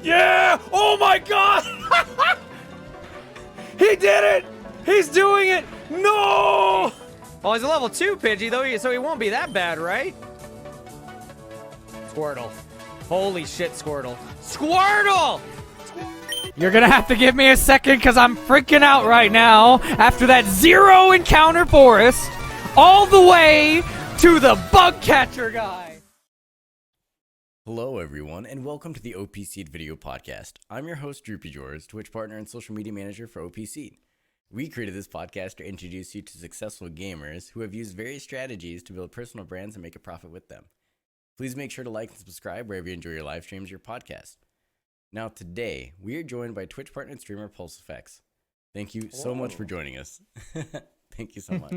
Yeah! Oh my god! He did it! He's doing it! No! Well, he's a level 2 Pidgey, though, so he won't be that bad, right? Squirtle. Holy shit, Squirtle. Squirtle! You're gonna have to give me a second because I'm freaking out right now after that 0 encounter forest all the way to the bug catcher guy. Hello everyone and welcome to the OPSEAT video podcast. I'm your host Droopy Jors, Twitch partner and social media manager for OPSEAT. We created this podcast to introduce you to successful gamers who have used various strategies to build personal brands and make a profit with them. Please make sure to like and subscribe wherever you enjoy your live streams or your podcast. Now today, we are joined by Twitch partner and streamer PulseEffects. Thank you so much for joining us. Thank you so much.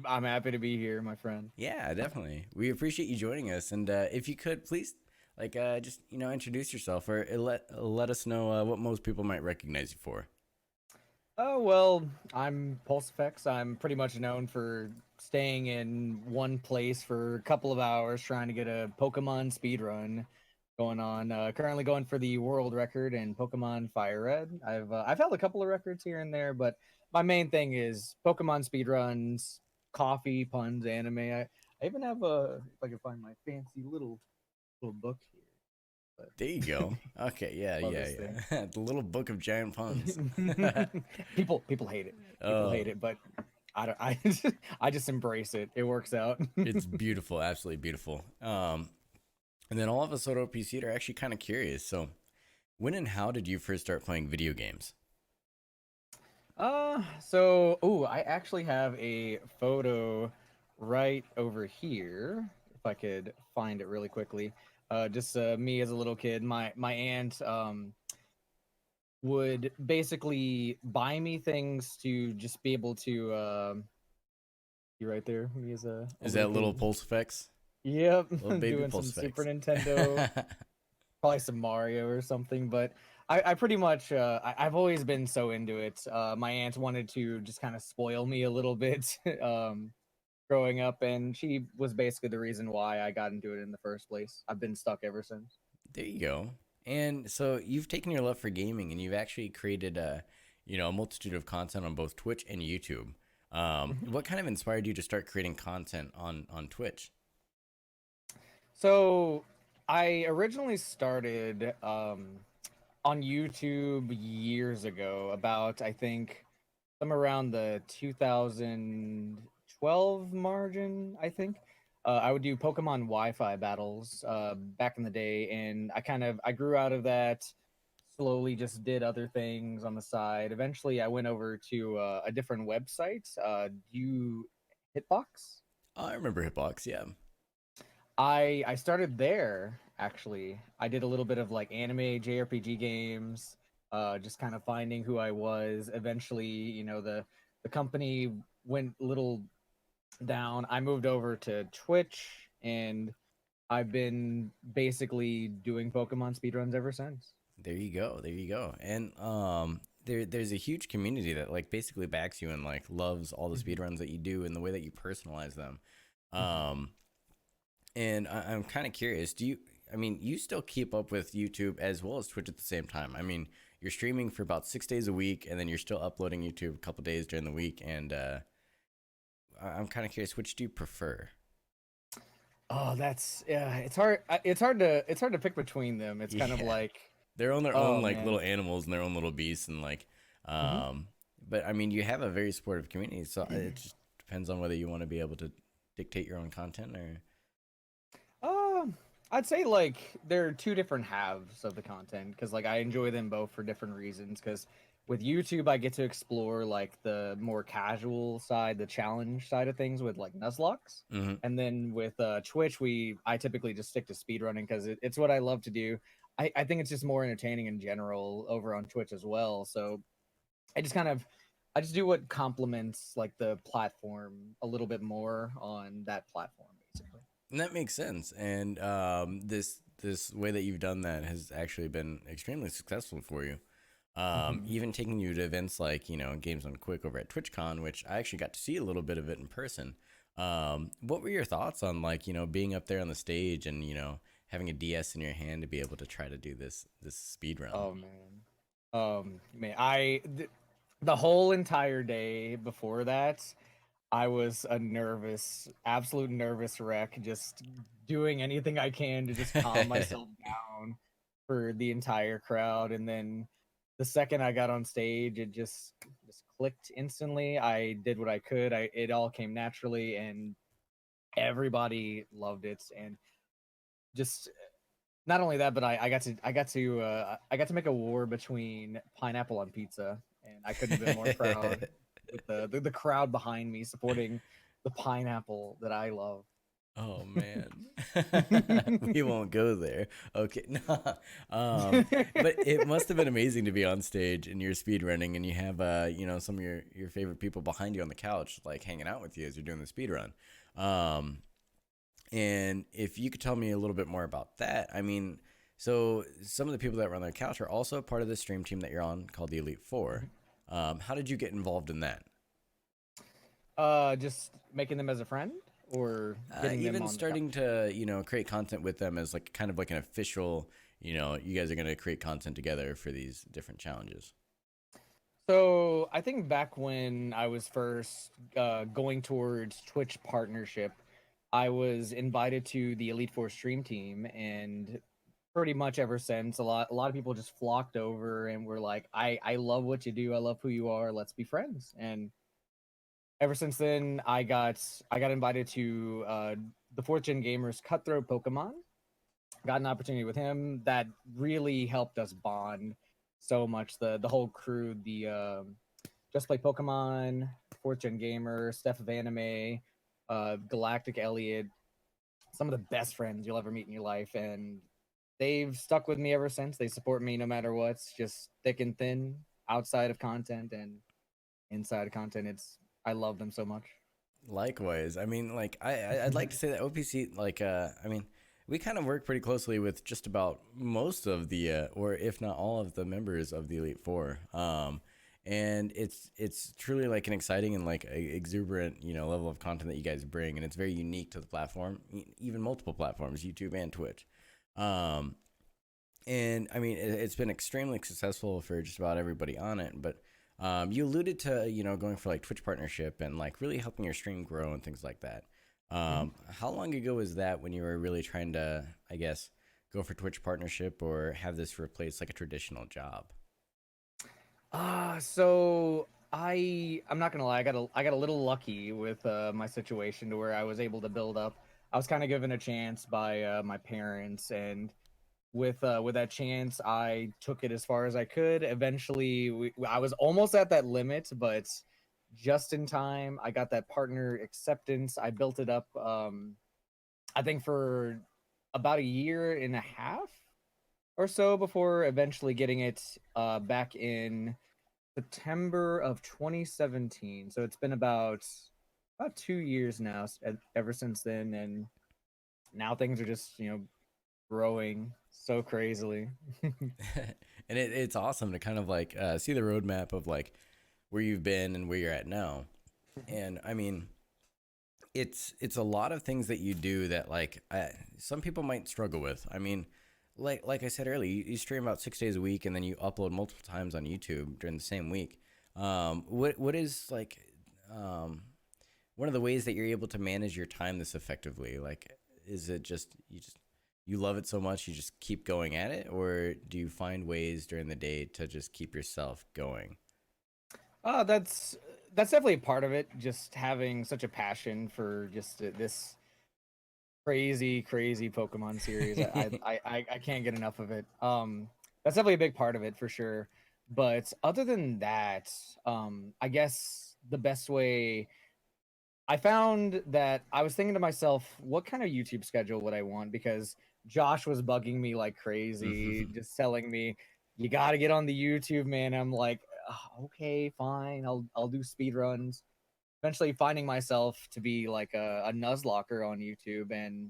I'm happy to be here, my friend. Yeah, definitely. We appreciate you joining us, and if you could, please, just introduce yourself or let us know what most people might recognize you for. Oh, well, I'm PulseEffects. I'm pretty much known for staying in one place for a couple of hours trying to get a Pokemon speedrun going on. Currently going for the world record in Pokemon Fire Red. I've held a couple of records here and there, but my main thing is Pokemon speedruns, coffee, puns, anime. I even have if I can find my fancy little book here. But There you go. Okay, yeah. The little book of giant puns. people hate it. People hate it, but I just embrace it. It works out. It's beautiful, absolutely beautiful. And then all of us at OPC are actually kind of curious. So, when and how did you first start playing video games? I actually have a photo right over here. If I could find it really quickly. Just me as a little kid. My aunt would basically buy me things to just be able to you right there. Me as a Is that little PulseEffects? Yep, Little baby doing some PulseEffects. Super Nintendo, probably some Mario or something. But I pretty much I've always been so into it. My aunt wanted to just kind of spoil me a little bit growing up, and she was basically the reason why I got into it in the first place. I've been stuck ever since. There you go. And so you've taken your love for gaming and you've actually created a multitude of content on both Twitch and YouTube. What kind of inspired you to start creating content on Twitch? So I originally started on YouTube years ago, about I think somewhere around the 2012 margin, I think. I would do Pokemon Wi-Fi battles back in the day, and I grew out of that, slowly just did other things on the side. Eventually, I went over to a different website, Hitbox. I remember Hitbox, yeah. I started there, actually. I did a little bit of like anime JRPG games, just kind of finding who I was. Eventually, the company went a little down. I moved over to Twitch, and I've been basically doing Pokemon speedruns ever since. There you go. And there's a huge community that like basically backs you and like loves all the speedruns that you do and the way that you personalize them. And I'm kind of curious, you still keep up with YouTube as well as Twitch at the same time? I mean, you're streaming for about 6 days a week, and then you're still uploading YouTube a couple days during the week. And I'm kind of curious, which do you prefer? Oh, it's hard. It's hard to pick between them. It's kind of like they're on their own like little animals and their own little beasts, and like, but I mean, you have a very supportive community, so it just depends on whether you want to be able to dictate your own content or. I'd say like there are two different halves of the content, because like I enjoy them both for different reasons. Because with YouTube, I get to explore like the more casual side, the challenge side of things with like Nuzlocke. And then with Twitch, I typically just stick to speedrunning because it's what I love to do. I think it's just more entertaining in general over on Twitch as well. So I just do what complements like the platform a little bit more on that platform, basically. And that makes sense. And this way that you've done that has actually been extremely successful for you. Even taking you to events like, GamesDoneQuick over at TwitchCon, which I actually got to see a little bit of it in person. What were your thoughts on like, being up there on the stage and, having a DS in your hand to be able to try to do this speed run? Oh man, the whole entire day before that, I was a absolute nervous wreck, just doing anything I can to just calm myself down for the entire crowd. And then the second I got on stage, it just clicked instantly. I did what I could. It all came naturally, and everybody loved it. And just not only that, but I got to make a war between pineapple and pizza, and I couldn't have been more proud with the crowd behind me supporting the pineapple that I love. Oh man, we won't go there. Okay, but it must have been amazing to be on stage and you're speed running and you have some of your favorite people behind you on the couch like hanging out with you as you're doing the speed run. And if you could tell me a little bit more about that, I mean, so some of the people that run their couch are also part of the stream team that you're on called the Elite Four. How did you get involved in that? Just making them as a friend, or getting them Even on starting to create content with them as like kind of like an official, you guys are going to create content together for these different challenges. So I think back when I was first going towards Twitch partnership, I was invited to the Elite Four stream team, and pretty much ever since, a lot of people just flocked over and were like, I love what you do, I love who you are, let's be friends. And ever since then, I got invited to the Fourth Gen Gamers Cutthroat Pokemon. Got an opportunity with him that really helped us bond so much. The whole crew, the Just Play Pokemon, Fourth Gen Gamer, Steph of Anime, Galactic Elliot, some of the best friends you'll ever meet in your life, and they've stuck with me ever since. They support me no matter what, just thick and thin, outside of content and inside of content. I love them so much. Likewise. I mean, like I'd like to say that OPC, like I mean, we kind of work pretty closely with just about most of the or if not all of the members of the Elite Four. And it's truly like an exciting and like exuberant level of content that you guys bring, and it's very unique to the platform, even multiple platforms, YouTube and Twitch. And I mean, it's been extremely successful for just about everybody on it, but you alluded to going for like Twitch partnership and like really helping your stream grow and things like that. How long ago was that when you were really trying to, I guess, go for Twitch partnership or have this replace like a traditional job? So I'm not gonna lie, I got a little lucky with my situation to where I was able to build up. I was kind of given a chance by my parents, and with that chance, I took it as far as I could. Eventually, I was almost at that limit, but just in time, I got that partner acceptance. I built it up. I think for about a year and a half or so before eventually getting it back in September of 2017. So it's been about 2 years now ever since then, and now things are just growing so crazily. And it's awesome to kind of like see the roadmap of like where you've been and where you're at now. And I mean, it's a lot of things that you do that like some people might struggle with. I mean, like I said earlier, you stream about 6 days a week and then you upload multiple times on YouTube during the same week. What is like one of the ways that you're able to manage your time this effectively? Like, is it just you love it so much you just keep going at it, or do you find ways during the day to just keep yourself going? That's definitely a part of it. Just having such a passion for just this crazy Pokemon series. I can't get enough of it. That's definitely a big part of it for sure. But other than that, I guess the best way, I found that I was thinking to myself, what kind of YouTube schedule would I want? Because Josh was bugging me like crazy, just telling me, you got to get on the YouTube, man. I'm like, "Oh, okay, fine. I'll do speed runs." Eventually finding myself to be like a Nuzlocker on YouTube, and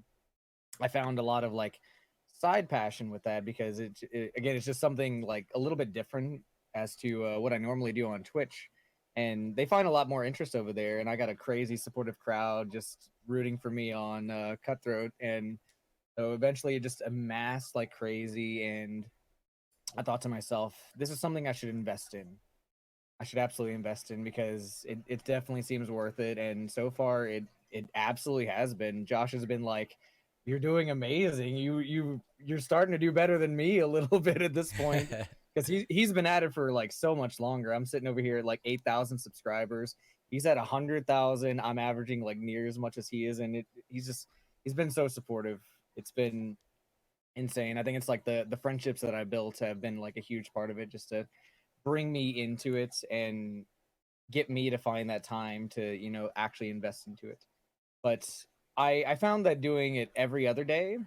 I found a lot of like side passion with that because again, it's just something like a little bit different as to what I normally do on Twitch, and they find a lot more interest over there. And I got a crazy supportive crowd just rooting for me on Cutthroat, and So eventually it just amassed like crazy, and I thought to myself, this is something I should invest in. I should absolutely invest in because it definitely seems worth it. And so far it absolutely has been. Josh has been like, you're doing amazing. You're starting to do better than me a little bit at this point. Because he's been at it for like so much longer. I'm sitting over here at like 8,000 subscribers. He's at 100,000. I'm averaging like near as much as he is, and he's been so supportive. It's been insane. I think it's like the friendships that I built have been like a huge part of it, just to bring me into it and get me to find that time to, you know, actually invest into it. But I found that doing it every other day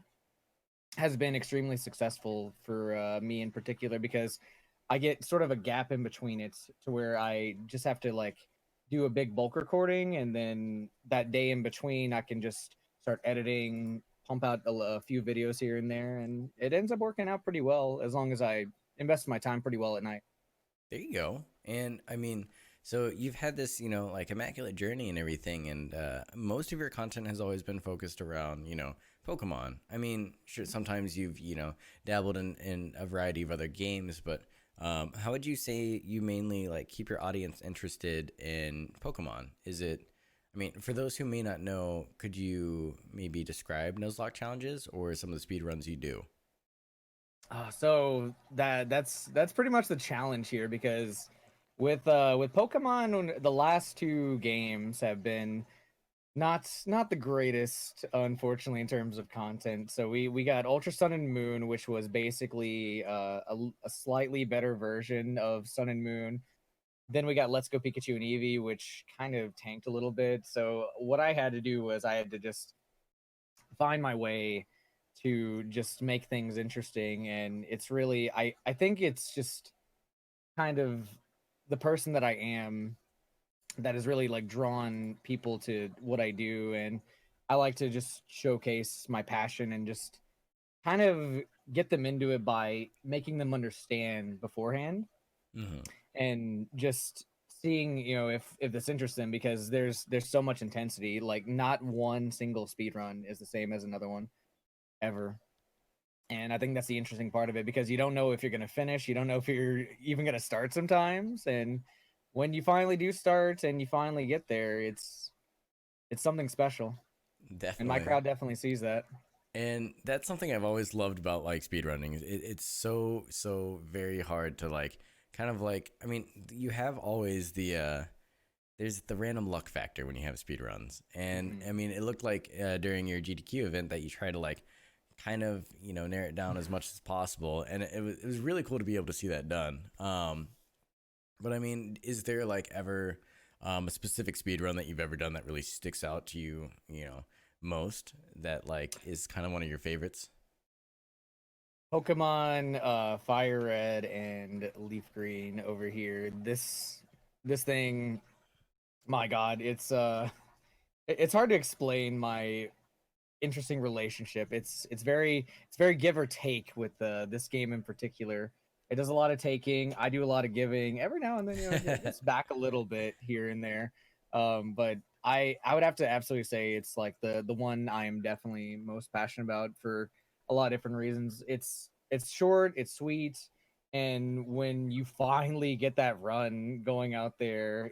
has been extremely successful for me in particular, because I get sort of a gap in between it to where I just have to like do a big bulk recording, and then that day in between I can just start editing, pump out a few videos here and there, and it ends up working out pretty well as long as I invest my time pretty well at night. There you go. And I mean, so you've had this, you know, like immaculate journey and everything, and most of your content has always been focused around, you know, Pokemon. I mean, sure, sometimes you've, you know, dabbled in a variety of other games, but how would you say you mainly like keep your audience interested in Pokemon? Is it, I mean, for those who may not know, could you maybe describe Nuzlocke challenges or some of the speed runs you do? So that's pretty much the challenge here, because with Pokemon, the last two games have been not the greatest, unfortunately, in terms of content. So we got Ultra Sun and Moon, which was basically a slightly better version of Sun and Moon. Then we got Let's Go Pikachu and Eevee, which kind of tanked a little bit. So what I had to do was I had to just find my way to just make things interesting. And it's really, I think it's just kind of the person that I am that has really like drawn people to what I do. And I like to just showcase my passion and just kind of get them into it by making them understand beforehand, Mm-hmm. and just seeing, you know, if this interests them, because there's so much intensity. Like not one single speed run is the same as another one ever. And I think that's the interesting part of it, because you don't know if you're going to finish, you don't know if you're even going to start sometimes. And when you finally do start and you finally get there, it's something special. And my Definitely. crowd definitely sees that. And that's something I've always loved about like speedrunning. It's so very hard to like kind of like, I mean, you have always the there's the random luck factor when you have speedruns. And I mean, it looked like during your GDQ event that you try to like kind of, you know, narrow it down as much as possible, and it was really cool to be able to see that done. But I mean, is there like ever a specific speed run that you've ever done that really sticks out to you, you know, most, that like is kind of one of your favorites? Pokemon Fire Red and Leaf Green over here. This thing, my God, it's hard to explain my interesting relationship. It's very give or take with this game in particular. It does a lot of taking. I do a lot of giving. Every now and then, you know, it's back a little bit here and there. But I would have to absolutely say it's like the one I am definitely most passionate about for a lot of different reasons. It's short, it's sweet, and when you finally get that run going out there,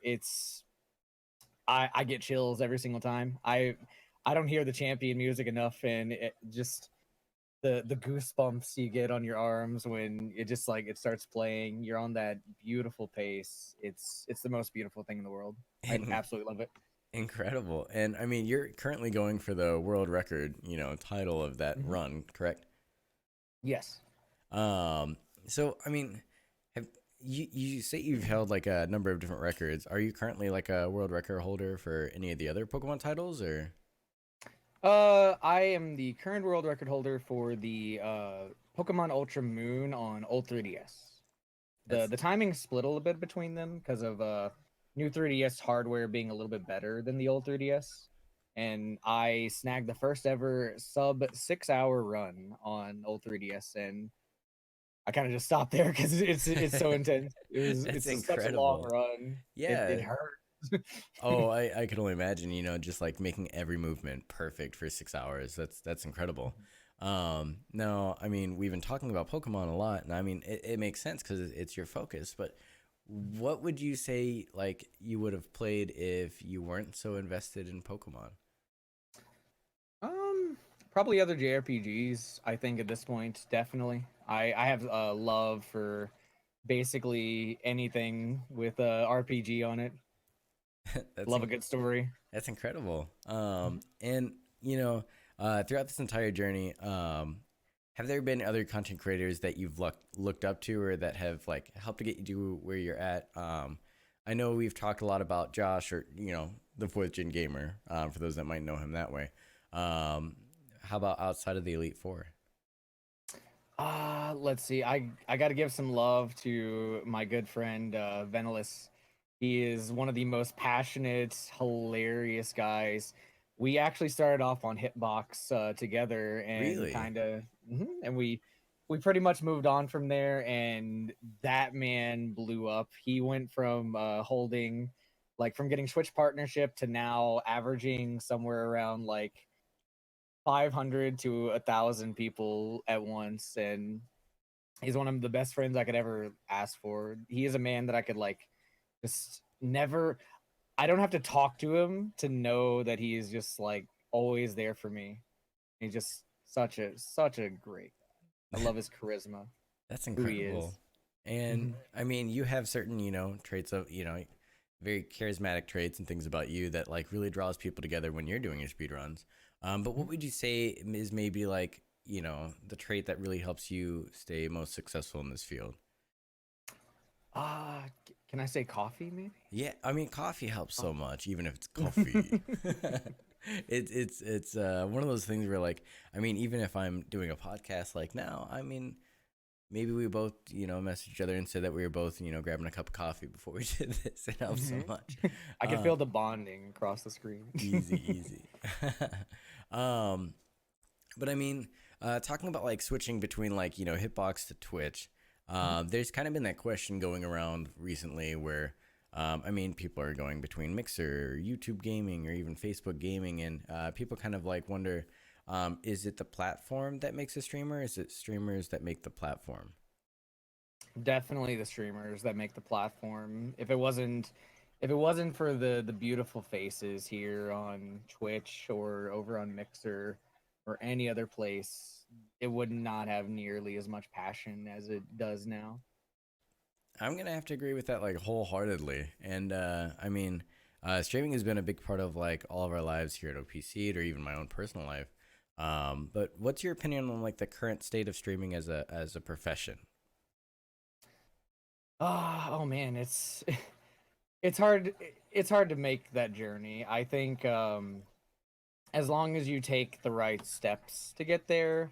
I get chills every single time. I don't hear the champion music enough, and it just the goosebumps you get on your arms when it just like it starts playing. You're on that beautiful pace. It's the most beautiful thing in the world. I And absolutely love it. incredible. And I mean, you're currently going for the world record, you know, title of that Mhm. run, correct? Yes. Um, so I mean, have you say you've held like a number of different records? Are you currently like a world record holder for any of the other Pokemon titles, or? I am the current world record holder for the Pokemon Ultra Moon on old 3DS. The That's the timing split a little bit between them because of new 3DS hardware being a little bit better than the old 3DS. And I snagged the first ever sub 6 hour run on old 3DS, and I kind of just stopped there because it's so intense. that's Such a long incredible. run. It Yeah. hurt. Oh, I could only imagine, you know, just like making every movement perfect for 6 hours. That's incredible. No, I mean, we've been talking about Pokemon a lot, and I mean, it makes sense because it's your focus. But what would you say like you would have played if you weren't so invested in Pokemon? Probably other JRPGs. I think at this point, definitely. I have a love for basically anything with a RPG on it. That's Love a good story. that's incredible. And throughout this entire journey, have there been other content creators that you've looked up to or that have like helped to get you to where you're at? I know we've talked a lot about Josh, or the fourth gen gamer, for those that might know him that way. How about outside of the Elite Four? Let's see. I got to give some love to my good friend Venelis. He is one of the most passionate, hilarious guys. We actually started off on Hitbox together, and Really? kind of, and we pretty much moved on from there. And that man blew up. He went from holding, like, from getting Switch partnership to now averaging somewhere around like 500 to 1,000 people at once, and he's one of the best friends I could ever ask for. He is a man that I could like just never. I don't have to talk to him to know that he is just like always there for me. He's just such a great guy. I love his charisma, That's who he is. incredible. And Mhm. I mean, you have certain, traits of, very charismatic traits and things about you that like really draws people together when you're doing your speed runs. But what would you say is maybe like, the trait that really helps you stay most successful in this field? Can I say coffee maybe? Yeah, I mean, coffee helps so much, even if it's coffee. It's one of those things where like, I mean, even if I'm doing a podcast like now, I mean, maybe we both, messaged each other and said that we were both, grabbing a cup of coffee before we did this. It helps so Mhm. much. I can Uh, feel the bonding across the screen. easy, easy. um, but I mean, talking about like switching between like, Hitbox to Twitch, there's kind of been that question going around recently where, I mean, people are going between Mixer, YouTube gaming, or even Facebook gaming, and people kind of like wonder, is it the platform that makes a streamer? Is it streamers that make the platform? Definitely the streamers that make the platform. If it wasn't for the beautiful faces here on Twitch or over on Mixer or any other place, it would not have nearly as much passion as it does now. I'm gonna have to agree with that like wholeheartedly. And I mean, streaming has been a big part of like all of our lives here at OPC, or even my own personal life. But what's your opinion on like the current state of streaming as a profession? Oh man, it's hard it's hard to make that journey. I think as long as you take the right steps to get there,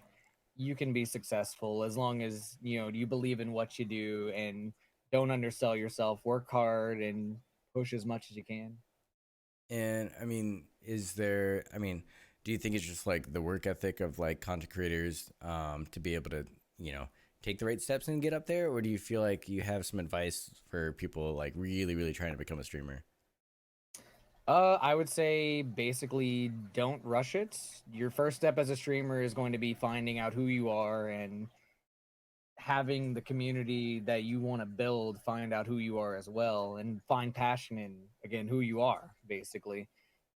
you can be successful as long as you believe in what you do and don't undersell yourself, work hard and push as much as you can. And I mean, I mean, do you think it's just like the work ethic of like content creators, to be able to, take the right steps and get up there? Or do you feel like you have some advice for people like really, really trying to become a streamer? I would say basically don't rush it. Your first step as a streamer is going to be finding out who you are and having the community that you want to build find out who you are as well and find passion in, again, who you are basically.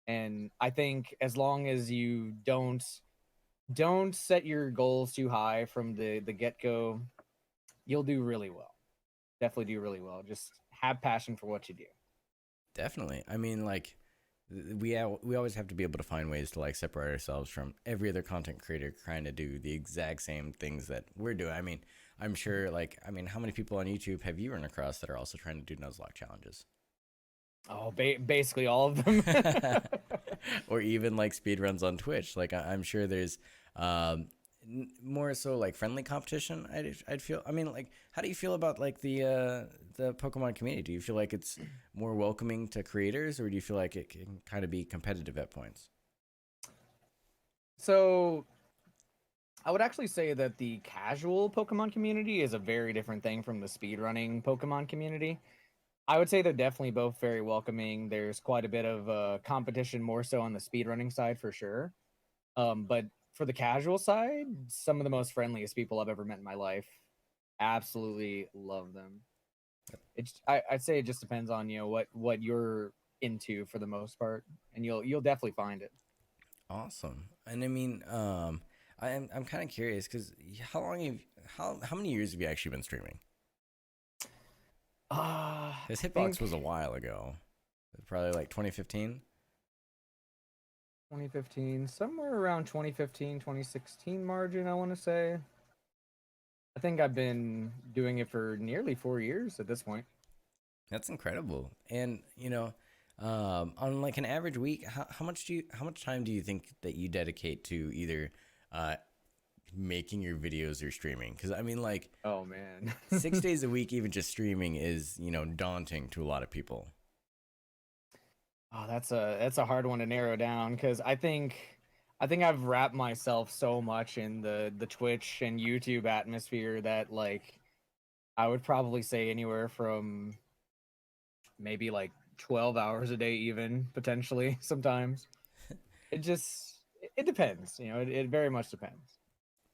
And I think as long as you don't set your goals too high from the get-go, you'll do really well. Definitely do really well. Just have passion for what you do. Definitely. I mean, like we always have to be able to find ways to like separate ourselves from every other content creator trying to do the exact same things that we're doing. I mean, I'm sure like I mean, how many people on YouTube have you run across that are also trying to do Nuzlocke challenges? Oh, basically all of them. Or even like speed runs on Twitch. Like I'm sure there's more so like friendly competition. I'd feel. I mean, like, how do you feel about like the Pokemon community? Do you feel like it's more welcoming to creators, or do you feel like it can kind of be competitive at points? So I would actually say that the casual Pokemon community is a very different thing from the speedrunning Pokemon community. I would say they're definitely both very welcoming. There's quite a bit of competition, more so on the speedrunning side for sure. But for the casual side, some of the most friendliest people I've ever met in my life. Absolutely love them. I'd say it just depends on what you're into for the most part, and you'll definitely find it. Awesome. And I mean, I'm kind of curious because how many years have you actually been streaming? Because Hitbox was a while ago, probably like 2015. 2015, somewhere around 2015, 2016 margin, I want to say. I think I've been doing it for nearly 4 years at this point. That's incredible. And on like an average week, how much time do you think that you dedicate to either making your videos or streaming? Because I mean, like, oh man, 6 days a week, even just streaming is daunting to a lot of people. Oh, that's a hard one to narrow down because I think I've wrapped myself so much in the Twitch and YouTube atmosphere that like I would probably say anywhere from maybe like 12 hours a day, even potentially sometimes. It depends, it very much depends.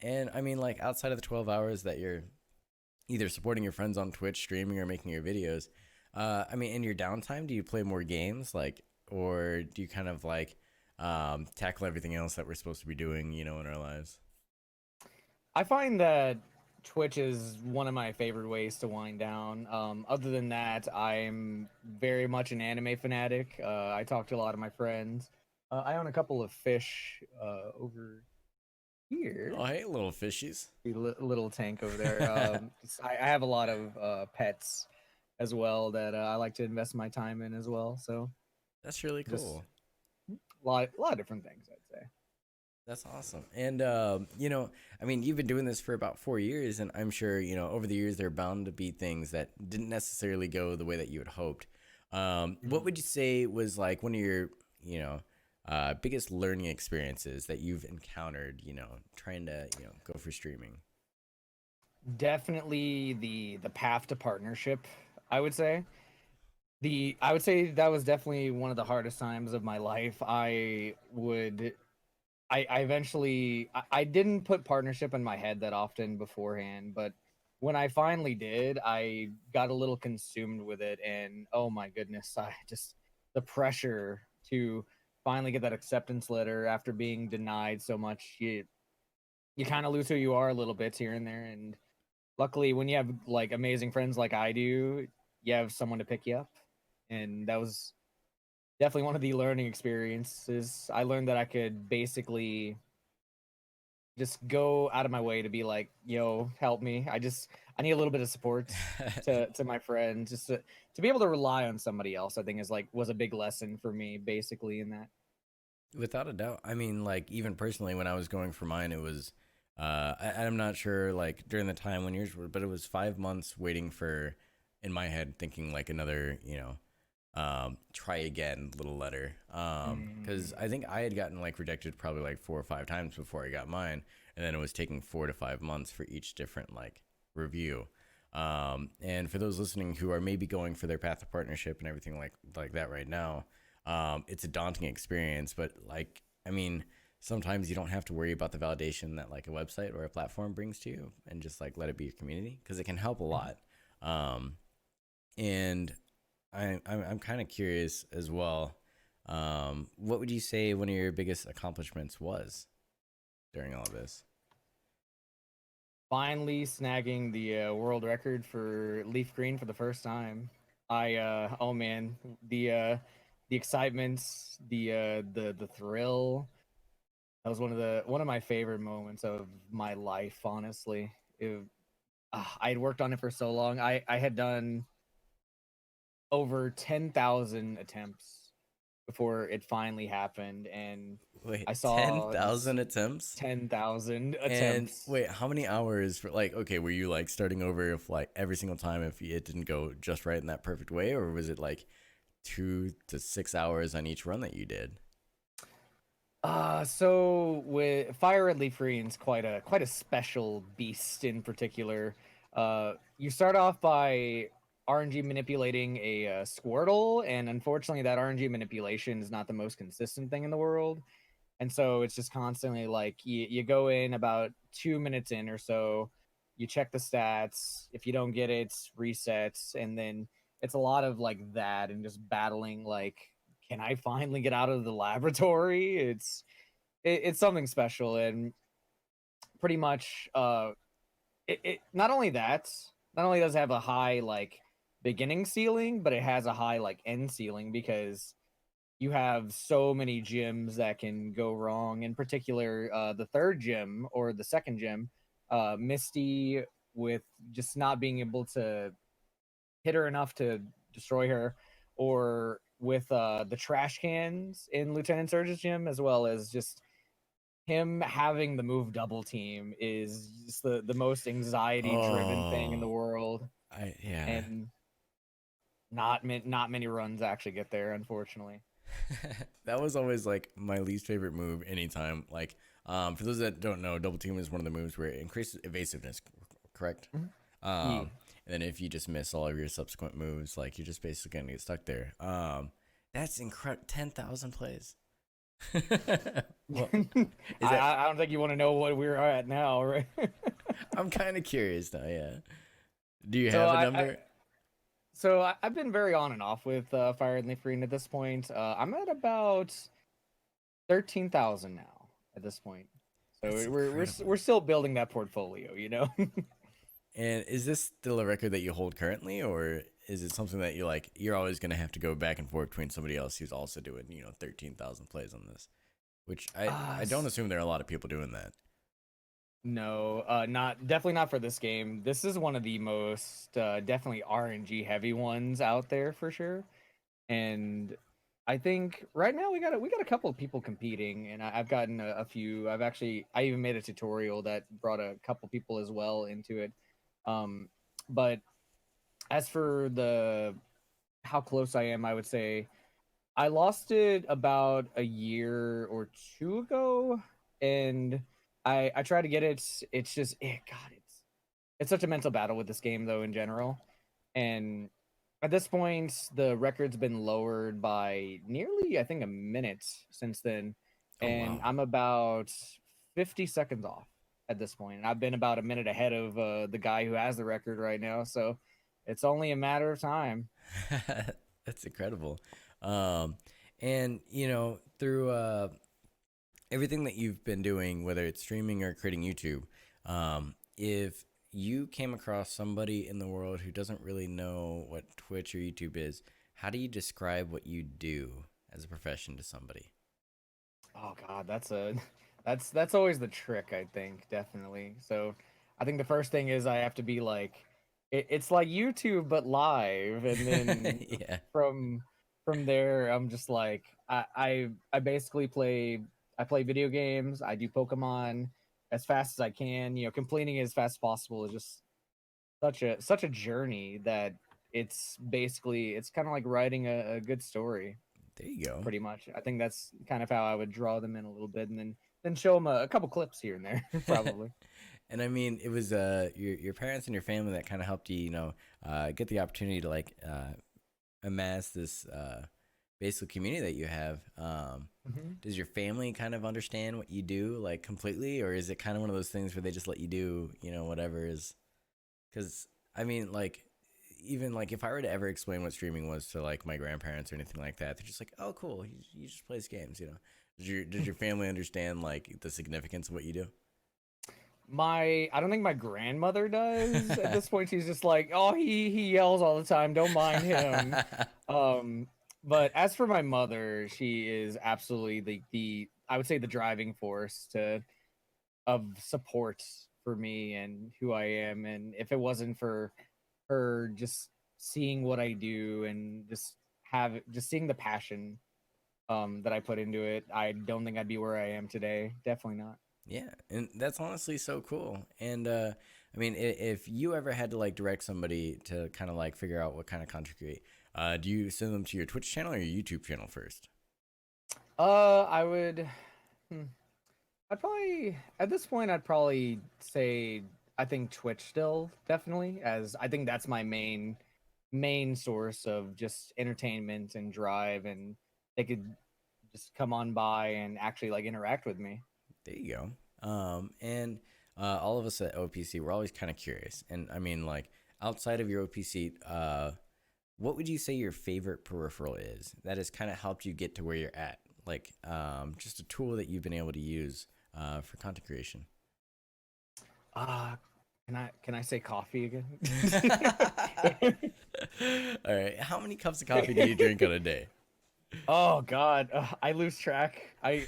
And I mean, like, outside of the 12 hours that you're either supporting your friends on Twitch, streaming, or making your videos, I mean, in your downtime, do you play more games, like, or do you kind of like tackle everything else that we're supposed to be doing, in our lives? I find that Twitch is one of my favorite ways to wind down. Other than that, I'm very much an anime fanatic. I talk to a lot of my friends. I own a couple of fish over here. Oh, hey, little fishies. Little tank over there. I have a lot of pets as well that I like to invest my time in as well. So that's really cool. A lot of different things, I'd say. That's awesome. And, I mean, you've been doing this for about 4 years, and I'm sure, over the years, there are bound to be things that didn't necessarily go the way that you had hoped. What would you say was like one of your, biggest learning experiences that you've encountered, trying to, go for streaming? Definitely the path to partnership, I would say. I would say that was definitely one of the hardest times of my life. I eventually I didn't put partnership in my head that often beforehand, but when I finally did, I got a little consumed with it, and oh my goodness, I just the pressure to finally get that acceptance letter after being denied so much, you kind of lose who you are a little bit here and there. And luckily, when you have like amazing friends like I do, you have someone to pick you up, and that was definitely one of the learning experiences. I learned that I could basically just go out of my way to be like, yo, help me. I need a little bit of support to my friend, just to be able to rely on somebody else. I think was a big lesson for me, basically, in that. Without a doubt. I mean, like, even personally, when I was going for mine, it was, I'm not sure, like, during the time when yours were, but it was 5 months waiting for, in my head, thinking like another, try again little letter. Because I think I had gotten like rejected probably like 4 or 5 times before I got mine, and then it was taking 4 to 5 months for each different like review. And for those listening who are maybe going for their path of partnership and everything like that right now, it's a daunting experience. But like, I mean, sometimes you don't have to worry about the validation that like a website or a platform brings to you, and just like let it be your community, because it can help a lot. And I'm kind of curious as well. What would you say one of your biggest accomplishments was during all of this? Finally snagging the world record for leaf green for the first time. Oh man, the excitement, the thrill. That was one of my favorite moments of my life, honestly. I had worked on it for so long. I had done over 10,000 attempts before it finally happened, and Wait, I saw 10,000 attempts? 10,000 And attempts. wait, how many hours for like, okay, were you like starting over if like every single time if it didn't go just right in that perfect way, or was it like 2 to 6 hours on each run that you did? So with Fire Red Leaf Green's quite a special beast in particular. You start off by RNG manipulating a Squirtle, and unfortunately, that RNG manipulation is not the most consistent thing in the world. And so it's just constantly like you go in about 2 minutes in or so, you check the stats. If you don't get it, resets, and then it's a lot of like that and just battling like, can I finally get out of the laboratory? It's something special, and pretty much it not only that, not only does it have a high like beginning ceiling, but it has a high like end ceiling because you have so many gyms that can go wrong. In particular, the third gym or the second gym, Misty, with just not being able to hit her enough to destroy her, or with the trash cans in Lieutenant Surge's gym, as well as just him having the move double team is just the most anxiety driven thing in the Oh, world, yeah. and not many runs actually get there, unfortunately. That was always like my least favorite move anytime. Like, for those that don't know, double team is one of the moves where it increases evasiveness, correct? Mhm. Yeah. Um, and then if you just miss all of your subsequent moves, like you're just basically gonna get stuck there. That's incredible. 10,000 plays. Well, is that? I don't think you want to know what we're at now, right? I'm kind of curious now. Yeah. Do you so have a I number? so I've been very on and off with Fire and Leaf Green at this point. I'm at about 13,000 now at this point. So That's we're incredible. still building that portfolio, you know. And is this still a record that you hold currently, or is it something that you're always gonna have to go back and forth between somebody else who's also doing 13,000 plays on this? Which I don't assume there are a lot of people doing that. No, not definitely not for this game. This is one of the most definitely RNG heavy ones out there for sure. And I think right now we got a couple of people competing, and I've gotten a few. I even made a tutorial that brought a couple people as well into it. Um, but as for the how close I am, I would say I lost it about a year or two ago, and I try to get it. It's just God, it's such a mental battle with this game though in general, and at this point the record's been lowered by nearly I think a minute since then, Oh and wow. I'm about 50 seconds off at this point, and I've been about a minute ahead of the guy who has the record right now, so it's only a matter of time. That's incredible. Um, and through everything that you've been doing, whether it's streaming or creating YouTube, if you came across somebody in the world who doesn't really know what Twitch or YouTube is, how do you describe what you do as a profession to somebody? Oh God, that's always the trick, I think, definitely. So I think the first thing is I have to be like it's like YouTube but live, and then Yeah. from from there I'm just like I basically play video games, I do Pokemon as fast as I can, completing it as fast as possible is just such a journey that it's kind of like writing a good story There you go. pretty much. I think that's kind of how I would draw them in a little bit, and then show them a couple clips here and there, probably. And I mean, it was your parents and your family that kind of helped you, get the opportunity to amass this basic community that you have. Hmm. Does your family kind of understand what you do like completely, or is it kind of one of those things where they just let you do, whatever is? Because I mean, like, even like if I were to ever explain what streaming was to like my grandparents or anything like that, they're just like, "Oh, cool, he just plays games." Does your family understand like the significance of what you do? I don't think my grandmother does at this point. She's just like, oh, he yells all the time. Don't mind him. Um, but as for my mother, she is absolutely the I would say the driving force to of support for me and who I am. And if it wasn't for her just seeing what I do and just seeing the passion that I put into it, I don't think I'd be where I am today. Definitely not. Yeah, and that's honestly so cool. And I mean, if you ever had to like direct somebody to kind of like figure out what kind of content to create, do you send them to your Twitch channel or your YouTube channel first? I would. Hmm, I'd probably at this point I'd probably say I think Twitch still definitely, as I think that's my main source of just entertainment and drive, and they could just come on by and actually like interact with me. There you go. And all of us at OPC, we're always kind of curious. And I mean, like, outside of your OPC, what would you say your favorite peripheral is that has kind of helped you get to where you're at? Like, just a tool that you've been able to use for content creation. Can I say coffee again? All right. How many cups of coffee do you drink on a day? Oh God, I lose track. I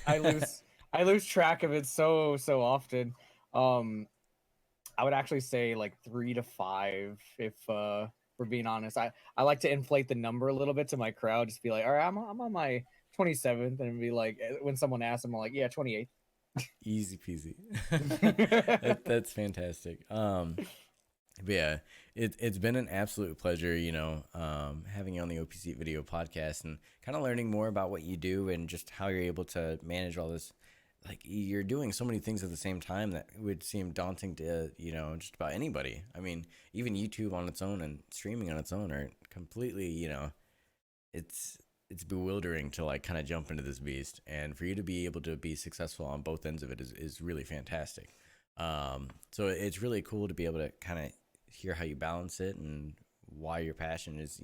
lose track of it so often. I would actually say like 3 to 5 if we're being honest. I like to inflate the number a little bit to my crowd, just be like, all right, I'm on my 27th, and be like, when someone asks, I'm like, yeah, 28th. Easy peasy. That's fantastic. But yeah, it's been an absolute pleasure, having you on the OPC video podcast and kind of learning more about what you do and just how you're able to manage all this. Like, you're doing so many things at the same time that would seem daunting to, just about anybody. I mean, even YouTube on its own and streaming on its own are completely, it's bewildering to like kind of jump into this beast. And for you to be able to be successful on both ends of it is really fantastic. So it's really cool to be able to kind of hear how you balance it and why your passion is,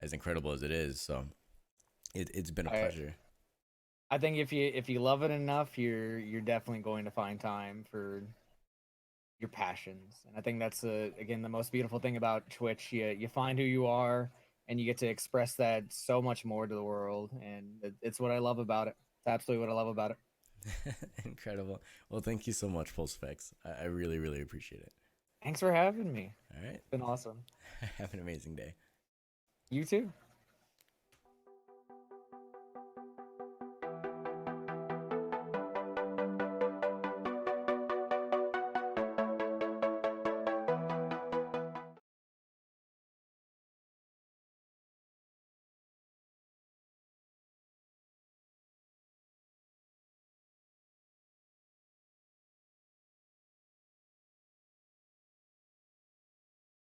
as incredible as it is. So it's been a pleasure. I think if you love it enough, you're definitely going to find time for your passions. And I think that's again the most beautiful thing about Twitch. You find who you are, and you get to express that so much more to the world. And it's what I love about it. It's absolutely what I love about it. Incredible. Well, thank you so much, PulseEffects. I really, really appreciate it. Thanks for having me. All right. It's been awesome. Have an amazing day. You too.